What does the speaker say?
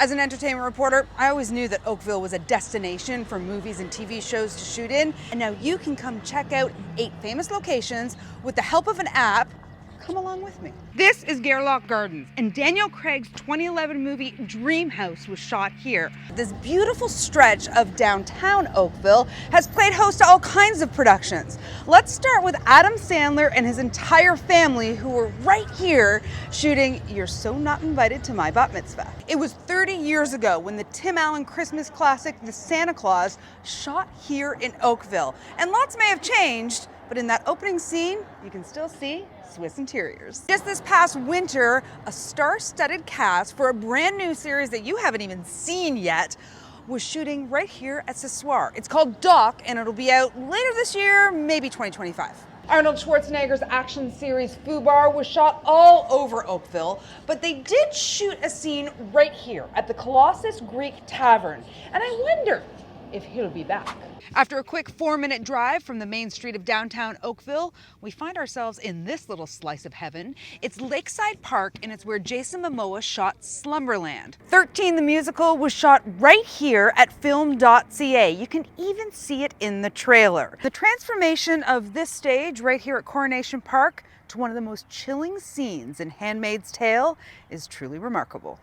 As an entertainment reporter, I always knew that Oakville was a destination for movies and TV shows to shoot in, and now you can come check out 8 famous locations with the help of an app. Come along with me. This is Gairloch Gardens, and Daniel Craig's 2011 movie Dream House was shot here. This beautiful stretch of downtown Oakville has played host to all kinds of productions. Let's start with Adam Sandler and his entire family who were right here shooting You're So Not Invited to My Bat Mitzvah. It was 30 years ago when the Tim Allen Christmas classic The Santa Claus shot here in Oakville. And lots may have changed, but in that opening scene, you can still see Swiss interiors. Just this past winter, a star-studded cast for a brand new series that you haven't even seen yet was shooting right here at Sissoir. It's called Doc, and it'll be out later this year, maybe 2025. Arnold Schwarzenegger's action series Fubar was shot all over Oakville, but they did shoot a scene right here at the Colossus Greek Tavern, and I wonder if he'll be back. After a quick 4-minute drive from the main street of downtown Oakville, we find ourselves in this little slice of heaven. It's Lakeside Park, and it's where Jason Momoa shot Slumberland. 13 the musical was shot right here at film.ca. You can even see it in the trailer. The transformation of this stage right here at Coronation Park to one of the most chilling scenes in Handmaid's Tale is truly remarkable.